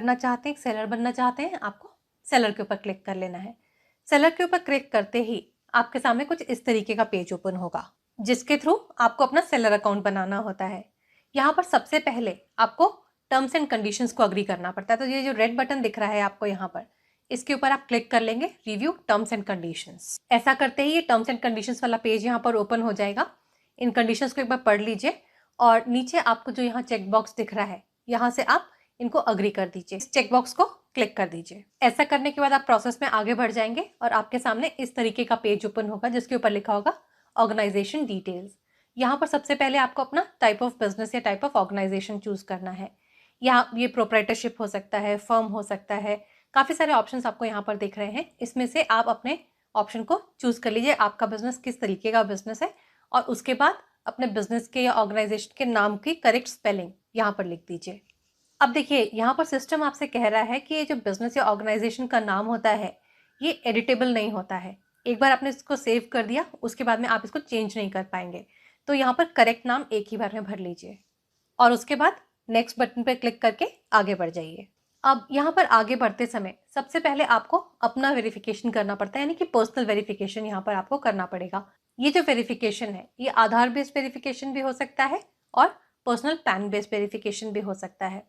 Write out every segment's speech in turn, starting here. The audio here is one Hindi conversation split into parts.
करना चाहते हैं, सेलर बनना चाहते हैं, आपको सेलर के ऊपर क्लिक कर लेना है। सेलर के ऊपर क्लिक करते ही आपके सामने कुछ इस तरीके का पेज ओपन होगा, जिसके थ्रू आपको अपना सेलर अकाउंट बनाना होता है। यहाँ पर सबसे पहले आपको टर्म्स एंड कंडीशंस को अग्री करना पड़ता है। तो ये जो रेड बटन दिख रहा है आपको यहाँ पर, इसके ऊपर आप क्लिक कर लेंगे, रिव्यू टर्म्स एंड कंडीशंस। ऐसा करते ही ये टर्म्स एंड कंडीशंस वाला पेज यहाँ पर ओपन हो जाएगा। इन कंडीशंस को एक बार पढ़ लीजिए और नीचे आपको जो यहाँ चेक बॉक्स दिख रहा है, यहाँ से आप इनको अग्री कर दीजिए। इस चेक बॉक्स को क्लिक कर दीजिए। ऐसा करने के बाद आप प्रोसेस में आगे बढ़ जाएंगे और आपके सामने इस तरीके का पेज ओपन होगा, जिसके ऊपर लिखा होगा ऑर्गेनाइजेशन डिटेल्स। यहाँ पर सबसे पहले आपको अपना टाइप ऑफ बिजनेस या टाइप ऑफ ऑर्गेनाइजेशन चूज करना है। यहाँ ये प्रोप्राइटरशिप हो सकता है, फर्म हो सकता है, काफी सारे ऑप्शंस आपको यहाँ पर दिख रहे हैं। इसमें से आप अपने ऑप्शन को चूज कर लीजिए, आपका बिजनेस किस तरीके का बिजनेस है, और उसके बाद अपने बिजनेस के या ऑर्गेनाइजेशन के नाम की करेक्ट स्पेलिंग यहाँ पर लिख दीजिए। अब देखिए, यहाँ पर सिस्टम आपसे कह रहा है कि ये जो बिजनेस या ऑर्गेनाइजेशन का नाम होता है, ये एडिटेबल नहीं होता है। एक बार आपने इसको सेव कर दिया, उसके बाद में आप इसको चेंज नहीं कर पाएंगे। तो यहाँ पर करेक्ट नाम एक ही बार में भर लीजिए और उसके बाद नेक्स्ट बटन पर क्लिक करके आगे बढ़ जाइए। अब यहाँ पर आगे बढ़ते समय सबसे पहले आपको अपना वेरिफिकेशन करना पड़ता है, यानी कि पर्सनल वेरिफिकेशन यहाँ पर आपको करना पड़ेगा। ये जो वेरिफिकेशन है, ये आधार बेस्ड वेरिफिकेशन भी हो सकता है और पर्सनल पैन बेस्ड वेरिफिकेशन भी हो सकता है।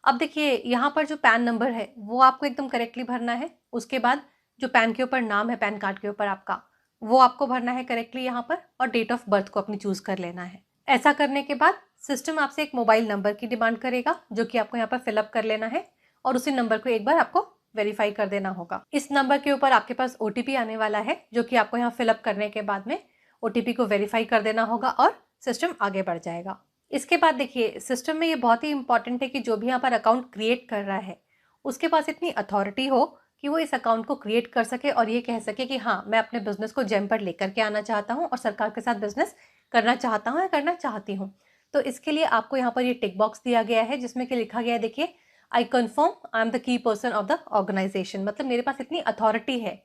अब देखिए, यहाँ पर जो पैन नंबर है वो आपको एकदम करेक्टली भरना है। उसके बाद जो पैन के ऊपर नाम है, पैन कार्ड के ऊपर आपका, वो आपको भरना है करेक्टली यहाँ पर, और डेट ऑफ बर्थ को अपनी चूज कर लेना है। ऐसा करने के बाद सिस्टम आपसे एक मोबाइल नंबर की डिमांड करेगा, जो कि आपको यहाँ पर फिलअप कर लेना है और उसी नंबर को एक बार आपको वेरीफाई कर देना होगा। इस नंबर के ऊपर आपके पास ओटीपी आने वाला है, जो कि आपको यहाँ फिलअप करने के बाद में ओटीपी को वेरीफाई कर देना होगा और सिस्टम आगे बढ़ जाएगा। इसके बाद देखिए, सिस्टम में ये बहुत ही इंपॉर्टेंट है कि जो भी यहाँ पर अकाउंट क्रिएट कर रहा है, उसके पास इतनी अथॉरिटी हो कि वो इस अकाउंट को क्रिएट कर सके और ये कह सके कि हाँ, मैं अपने बिजनेस को जेम पर लेकर के आना चाहता हूँ और सरकार के साथ बिजनेस करना चाहता हूँ या करना चाहती हूँ। तो इसके लिए आपको यहाँ पर ये टिक बॉक्स दिया गया है, जिसमें कि लिखा गया है, देखिए, I confirm I am the key person of the organisation. मतलब मेरे पास इतनी अथॉरिटी है।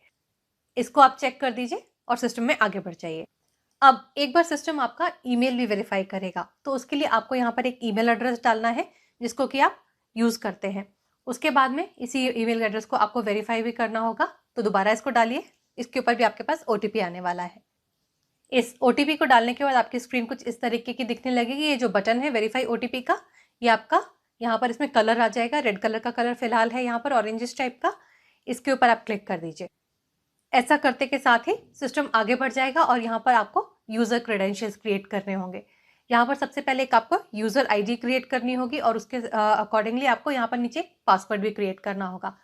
इसको आप चेक कर दीजिए और सिस्टम में आगे बढ़ जाइए। अब एक बार सिस्टम आपका ईमेल भी वेरीफाई करेगा, तो उसके लिए आपको यहाँ पर एक ईमेल एड्रेस डालना है, जिसको कि आप यूज करते हैं। उसके बाद में इसी ईमेल एड्रेस को आपको वेरीफाई भी करना होगा, तो दोबारा इसको डालिए। इसके ऊपर भी आपके पास ओटीपी आने वाला है। इस ओटीपी को डालने के बाद आपकी स्क्रीन कुछ इस तरीके की दिखने लगेगी। ये जो बटन है वेरीफाई ओटीपी का, ये आपका यहाँ पर इसमें कलर आ जाएगा। रेड कलर का कलर फिलहाल है यहाँ पर, ऑरेंजिश टाइप का। इसके ऊपर आप क्लिक कर दीजिए। ऐसा करते के साथ ही सिस्टम आगे बढ़ जाएगा और यहाँ पर आपको यूजर क्रेडेंशियल्स क्रिएट करने होंगे। यहाँ पर सबसे पहले एक आपको यूजर आईडी क्रिएट करनी होगी और उसके अकॉर्डिंगली आपको यहाँ पर नीचे पासवर्ड भी क्रिएट करना होगा।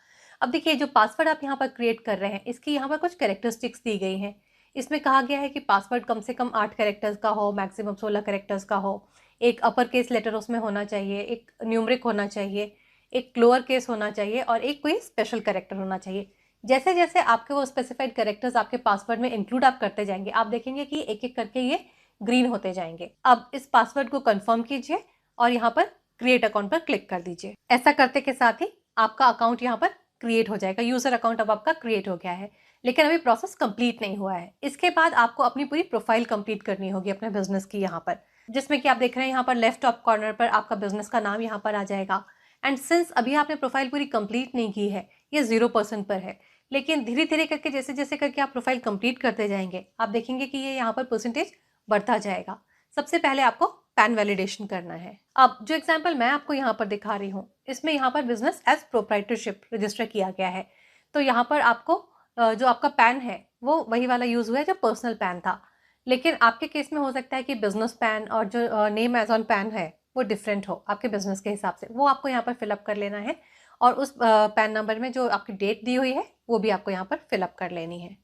अब देखिए, जो पासवर्ड आप यहाँ पर क्रिएट कर रहे हैं, इसकी यहाँ पर कुछ कैरेक्टरिस्टिक्स दी गई हैं। इसमें कहा गया है कि पासवर्ड कम से कम 8 कैरेक्टर्स का हो, मैक्सिमम 16 कैरेक्टर्स का हो। एक अपर केस लेटर उसमें होना चाहिए, एक न्यूमरिक होना चाहिए, एक लोअर केस होना चाहिए और एक कोई स्पेशल कैरेक्टर होना चाहिए। जैसे जैसे आपके वो स्पेसिफाइड कैरेक्टर्स आपके पासवर्ड में इंक्लूड आप करते जाएंगे, आप देखेंगे कि एक एक करके ये ग्रीन होते जाएंगे। अब इस पासवर्ड को कंफर्म कीजिए और यहाँ पर क्रिएट अकाउंट पर क्लिक कर दीजिए। ऐसा करते के साथ ही आपका अकाउंट यहाँ पर क्रिएट हो जाएगा। यूजर अकाउंट अब आपका क्रिएट हो गया है, लेकिन अभी प्रोसेस कंप्लीट नहीं हुआ है। इसके बाद आपको अपनी पूरी प्रोफाइल कंप्लीट करनी होगी अपने बिजनेस की यहाँ पर, जिसमें कि आप देख रहे हैं यहाँ पर लेफ्ट टॉप कॉर्नर पर आपका बिजनेस का नाम यहाँ पर आ जाएगा। एंड सिंस अभी आपने प्रोफाइल पूरी कंप्लीट नहीं की है, ये 0% पर है, लेकिन धीरे धीरे करके जैसे जैसे करके आप प्रोफाइल कंप्लीट करते जाएंगे, आप देखेंगे कि ये यहाँ पर परसेंटेज बढ़ता जाएगा। सबसे पहले आपको पैन वैलिडेशन करना है। अब जो एग्जांपल मैं आपको यहाँ पर दिखा रही हूँ, इसमें यहाँ पर बिजनेस एज प्रोप्राइटरशिप रजिस्टर किया गया है। तो यहाँ पर आपको जो आपका पैन है वो वही वाला यूज हुआ है जो पर्सनल पैन था, लेकिन आपके केस में हो सकता है कि बिजनेस पैन और जो नेम एज ऑन पैन है वो डिफरेंट हो आपके बिजनेस के हिसाब से। वो आपको यहाँ पर फिलअप कर लेना है और उस पैन नंबर में जो आपकी डेट दी हुई है वो भी आपको यहाँ पर फिलअप कर लेनी है।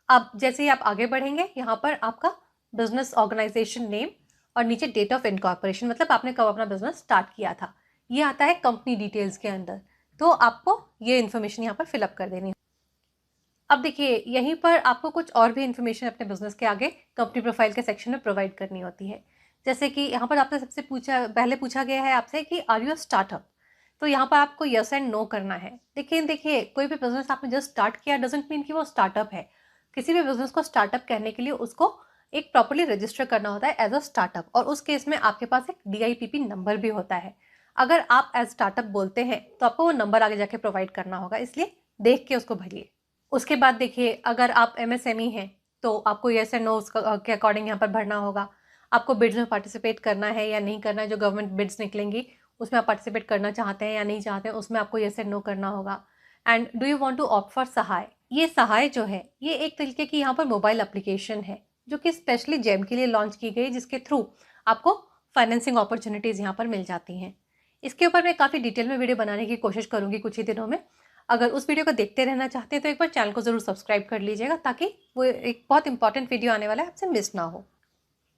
अब जैसे ही आप आगे बढ़ेंगे, यहाँ पर आपका बिजनेस ऑर्गेनाइजेशन नेम और नीचे डेट ऑफ इनकॉर्पोरेशन, मतलब आपने कब अपना बिजनेस स्टार्ट किया था, ये आता है कंपनी डिटेल्स के अंदर। तो आपको ये इन्फॉर्मेशन यहाँ पर फिलअप कर देनी है। अब देखिए, यहीं पर आपको कुछ और भी इन्फॉर्मेशन अपने बिजनेस के आगे कंपनी प्रोफाइल के सेक्शन में प्रोवाइड करनी होती है। जैसे कि यहाँ पर आपसे सबसे पहले पूछा गया है आपसे कि आर यू अ स्टार्टअप। तो यहाँ पर आपको यस एंड नो करना है। लेकिन देखिए, कोई भी बिजनेस आपने जस्ट स्टार्ट किया डजंट मीन कि वो स्टार्टअप है। किसी भी बिजनेस को स्टार्टअप कहने के लिए उसको एक प्रॉपर्ली रजिस्टर करना होता है एज अ स्टार्टअप, और उस केस में आपके पास एक DIPP नंबर भी होता है। अगर आप एज स्टार्टअप बोलते हैं तो आपको वो नंबर आगे जाके प्रोवाइड करना होगा, इसलिए देख के उसको भरिए। उसके बाद देखिए, अगर आप एमएसएमई हैं तो आपको येस एंड नो के अकॉर्डिंग यहाँ पर भरना होगा। आपको बिड्स में पार्टिसिपेट करना है या नहीं करना है, जो गवर्नमेंट बिड्स निकलेंगी उसमें आप पार्टिसिपेट करना चाहते हैं या नहीं चाहते हैं, उसमें आपको येस एंड नो करना होगा। And do you want to opt for Sahay. ये सहाय जो है ये एक तरीके की यहाँ पर मोबाइल एप्लीकेशन है जो कि स्पेशली जेम के लिए लॉन्च की गई, जिसके थ्रू आपको फाइनेंसिंग अपॉर्चुनिटीज़ यहाँ पर मिल जाती हैं। इसके ऊपर मैं काफ़ी डिटेल में वीडियो बनाने की कोशिश करूँगी कुछ ही दिनों में। अगर उस वीडियो को देखते रहना चाहते हैं तो एक बार चैनल को ज़रूर सब्सक्राइब कर लीजिएगा, ताकि वो एक बहुत इंपॉर्टेंट वीडियो आने वाला है, आपसे मिस ना हो।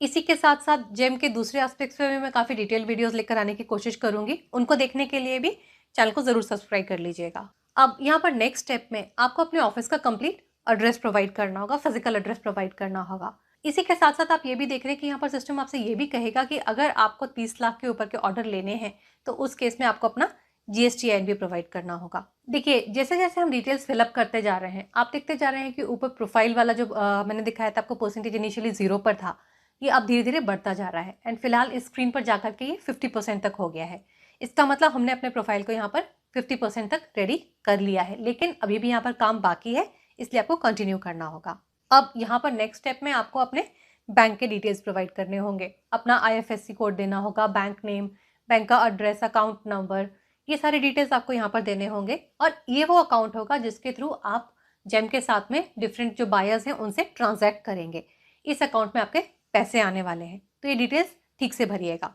इसी के साथ साथ जेम के दूसरे एस्पेक्ट्स पे भी मैं काफ़ी डिटेल वीडियोस लेकर आने की कोशिश करूंगी, उनको देखने के लिए भी चैनल को ज़रूर सब्सक्राइब कर लीजिएगा। अब यहाँ पर नेक्स्ट स्टेप में आपको अपने ऑफिस का कंप्लीट एड्रेस प्रोवाइड करना होगा, फिजिकल एड्रेस प्रोवाइड करना होगा। इसी के साथ साथ आप ये भी देख रहे हैं कि यहाँ पर सिस्टम आपसे ये भी कहेगा कि अगर आपको 30 लाख के ऊपर के ऑर्डर लेने हैं तो उस केस में आपको अपना GSTIN भी प्रोवाइड करना होगा। देखिए, जैसे जैसे हम डिटेल्स फिलअप करते जा रहे हैं, आप देखते जा रहे हैं कि ऊपर प्रोफाइल वाला जो मैंने दिखाया था आपको, परसेंटेज इनिशियली 0 पर था, ये अब धीरे धीरे बढ़ता जा रहा है एंड फिलहाल इस स्क्रीन पर जाकर के ये 50% तक हो गया है। इसका मतलब हमने अपने प्रोफाइल को यहाँ पर 50% तक रेडी कर लिया है, लेकिन अभी भी यहाँ पर काम बाकी है, इसलिए आपको कंटिन्यू करना होगा। अब यहाँ पर नेक्स्ट स्टेप में आपको अपने बैंक के डिटेल्स प्रोवाइड करने होंगे, अपना IFSC कोड देना होगा, बैंक नेम, बैंक का एड्रेस, अकाउंट नंबर, ये सारे डिटेल्स आपको यहाँ पर देने होंगे। और ये वो अकाउंट होगा जिसके थ्रू आप जेम के साथ में डिफरेंट जो बायर्स हैं उनसे ट्रांजैक्ट करेंगे। इस अकाउंट में आपके पैसे आने वाले हैं, तो ये डिटेल्स ठीक से भरिएगा।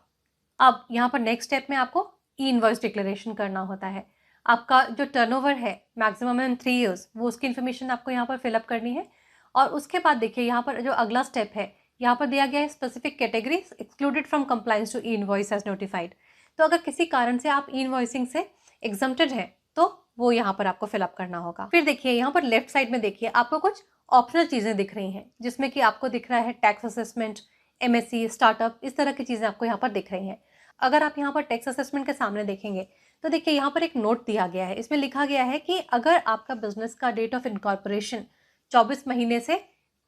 अब यहाँ पर नेक्स्ट स्टेप में आपको E-इनवॉइस डिक्लेरेशन करना होता है। आपका जो टर्नओवर है मैक्सिमम इन 3 ईयर्स, वो उसकी इन्फॉर्मेशन आपको यहाँ पर फिलअप करनी है। और उसके बाद देखिए, यहाँ पर जो अगला स्टेप है, यहाँ पर दिया गया है specific categories excluded from compliance to E-इनवॉइस एज नोटिफाइड। तो अगर किसी कारण से आप E-इनवॉइसिंग से एग्जम्प्टेड हैं तो वो यहाँ पर आपको फिलअप करना होगा। फिर देखिए, यहाँ पर लेफ्ट साइड में देखिए आपको कुछ ऑप्शनल चीज़ें दिख रही हैं, जिसमें कि आपको दिख रहा है टैक्स असेसमेंट, MSc, स्टार्टअप, इस तरह की चीज़ें आपको यहाँ पर दिख रही हैं। अगर आप यहाँ पर टैक्स असेसमेंट के सामने देखेंगे तो देखिए यहाँ पर एक नोट दिया गया है, इसमें लिखा गया है कि अगर आपका बिजनेस का डेट ऑफ इनकॉर्पोरेशन 24 महीने से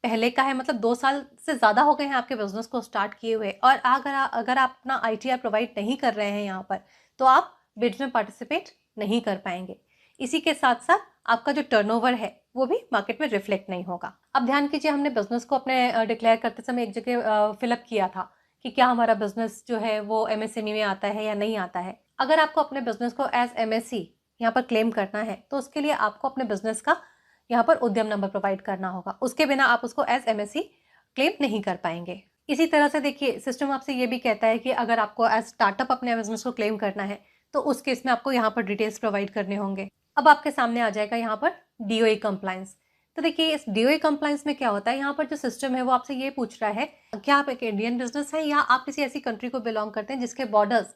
पहले का है, मतलब 2 साल से ज़्यादा हो गए हैं आपके बिजनेस को स्टार्ट किए हुए, और अगर आप अपना ITR प्रोवाइड नहीं कर रहे हैं यहाँ पर, तो आप बिड्स में पार्टिसिपेट नहीं कर पाएंगे। इसी के साथ साथ आपका जो टर्नओवर है वो भी मार्केट में रिफ्लेक्ट नहीं होगा। अब ध्यान कीजिए, हमने बिजनेस को अपने डिक्लेयर करते समय एक जगह फिलअप किया था कि क्या हमारा बिजनेस जो है वो MSME में आता है या नहीं आता है। अगर आपको अपने बिजनेस को एज MSc यहाँ पर क्लेम करना है तो उसके लिए आपको अपने बिजनेस का यहाँ पर उद्यम नंबर प्रोवाइड करना होगा, उसके बिना आप उसको एज MSc क्लेम नहीं कर पाएंगे। इसी तरह से देखिए, सिस्टम आपसे ये भी कहता है कि अगर आपको एज स्टार्टअप अपने बिजनेस को क्लेम करना है तो उस केस में आपको यहाँ पर डिटेल्स प्रोवाइड करने होंगे। अब आपके सामने आ जाएगा यहाँ पर DOE कंप्लायंस। तो देखिए, इस DOE कंप्लायंस में क्या होता है, यहाँ पर जो सिस्टम है वो आपसे ये पूछ रहा है क्या आप एक इंडियन बिजनेस है या आप किसी ऐसी कंट्री को बिलोंग करते हैं जिसके बॉर्डर्स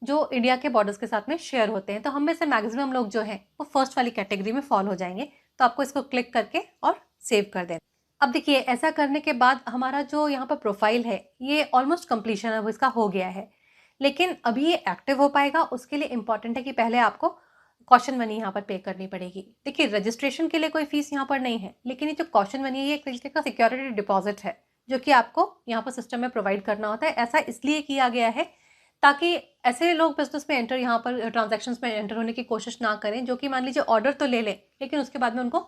जो इंडिया के बॉर्डर्स के साथ में शेयर होते हैं। तो हम में से मैक्सिमम लोग जो हैं वो फर्स्ट वाली कैटेगरी में फॉल हो जाएंगे। तो आपको इसको क्लिक करके और सेव कर देना। अब देखिए, ऐसा करने के बाद हमारा जो यहाँ पर प्रोफाइल है ये ऑलमोस्ट कंप्लीशन है, वो इसका हो गया है, लेकिन अभी ये एक्टिव हो पाएगा उसके लिए इंपॉर्टेंट है कि पहले आपको कॉशन मनी यहाँ पर पे करनी पड़ेगी। देखिए, रजिस्ट्रेशन के लिए कोई फीस यहाँ पर नहीं है, लेकिन ये जो कॉशन मनी है ये एक तरीके का सिक्योरिटी डिपॉजिट है जो कि आपको यहाँ पर सिस्टम में प्रोवाइड करना होता है। ऐसा इसलिए किया गया है ताकि ऐसे लोग बिजनेस में एंटर, यहाँ पर ट्रांजैक्शंस में एंटर होने की कोशिश ना करें जो कि मान लीजिए ऑर्डर तो ले लें लेकिन उसके बाद में उनको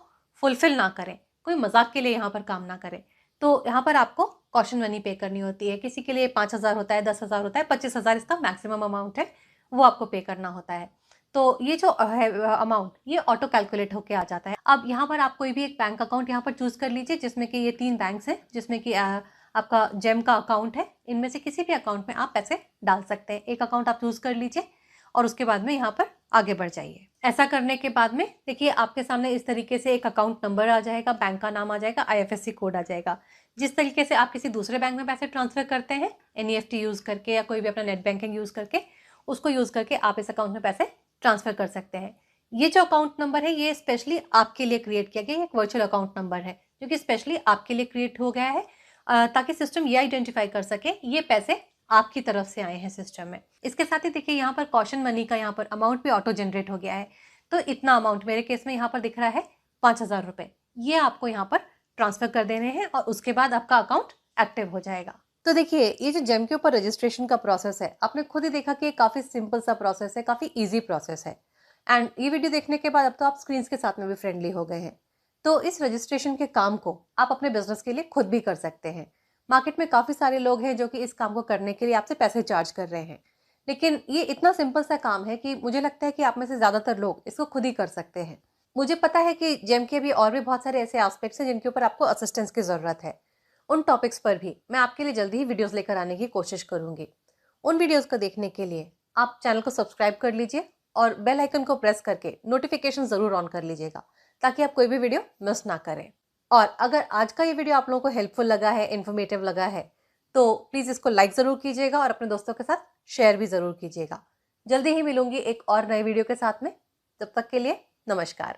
फुलफिल ना करें, कोई मजाक के लिए यहाँ पर काम ना करें। तो यहाँ पर आपको कॉशन मनी पे करनी होती है। किसी के लिए 5,000 होता है, 10,000 होता है, 25,000 इसका मैक्सिमम अमाउंट है, वो आपको पे करना होता है। तो ये जो है अमाउंट ये ऑटो कैलकुलेट होके आ जाता है। अब यहाँ पर आप कोई भी एक बैंक अकाउंट यहाँ पर चूज कर लीजिए, जिसमें कि ये 3 बैंक्स हैं, जिसमें कि आपका जेम का अकाउंट है। इनमें से किसी भी अकाउंट में आप पैसे डाल सकते हैं। एक अकाउंट आप चूज कर लीजिए और उसके बाद में यहाँ पर आगे बढ़ जाइए। ऐसा करने के बाद में देखिए आपके सामने इस तरीके से एक अकाउंट नंबर आ जाएगा, बैंक का नाम आ जाएगा, IFSC कोड आ जाएगा। जिस तरीके से आप किसी दूसरे बैंक में पैसे ट्रांसफर करते हैं NEFT यूज करके या कोई भी अपना नेट बैंकिंग यूज करके, उसको यूज करके आप इस अकाउंट में पैसे ट्रांसफर कर सकते हैं। ये जो अकाउंट नंबर है ये स्पेशली आपके लिए क्रिएट किया गया एक वर्चुअल अकाउंट नंबर है जो कि स्पेशली आपके लिए क्रिएट हो गया है, ताकि सिस्टम ये आइडेंटिफाई कर सके ये पैसे आपकी तरफ से आए हैं सिस्टम में। इसके साथ ही देखिए यहाँ पर कॉशन मनी का यहाँ पर अमाउंट भी ऑटो जनरेट हो गया है। तो इतना अमाउंट मेरे केस में यहाँ पर दिख रहा है 5,000 रुपये, ये आपको यहाँ पर ट्रांसफर कर देने हैं और उसके बाद आपका अकाउंट एक्टिव हो जाएगा। तो देखिए, ये जो जेम के ऊपर रजिस्ट्रेशन का प्रोसेस है, आपने खुद ही देखा कि ये काफ़ी सिंपल सा प्रोसेस है, काफ़ी ईज़ी प्रोसेस है। एंड ये वीडियो देखने के बाद अब तो आप स्क्रीन्स के साथ में भी फ्रेंडली हो गए हैं। तो इस रजिस्ट्रेशन के काम को आप अपने बिज़नेस के लिए खुद भी कर सकते हैं। मार्केट में काफ़ी सारे लोग हैं जो कि इस काम को करने के लिए आपसे पैसे चार्ज कर रहे हैं। लेकिन ये इतना सिंपल सा काम है कि मुझे लगता है कि आप में से ज़्यादातर लोग इसको खुद ही कर सकते हैं। मुझे पता है कि जेम के भी और भी बहुत सारे ऐसे एस्पेक्ट्स हैं जिनके ऊपर आपको असिस्टेंस की ज़रूरत है। उन टॉपिक्स पर भी मैं आपके लिए जल्दी ही वीडियोस लेकर आने की कोशिश करूंगी। उन वीडियोस को देखने के लिए आप चैनल को सब्सक्राइब कर लीजिए और बेल आइकन को प्रेस करके नोटिफिकेशन ज़रूर ऑन कर लीजिएगा, ताकि आप कोई भी वीडियो मिस ना करें। और अगर आज का ये वीडियो आप लोगों को हेल्पफुल लगा है, इन्फॉर्मेटिव लगा है, तो प्लीज़ इसको लाइक ज़रूर कीजिएगा और अपने दोस्तों के साथ शेयर भी ज़रूर कीजिएगा। जल्दी ही मिलूंगी एक और नए वीडियो के साथ में। तब तक के लिए नमस्कार।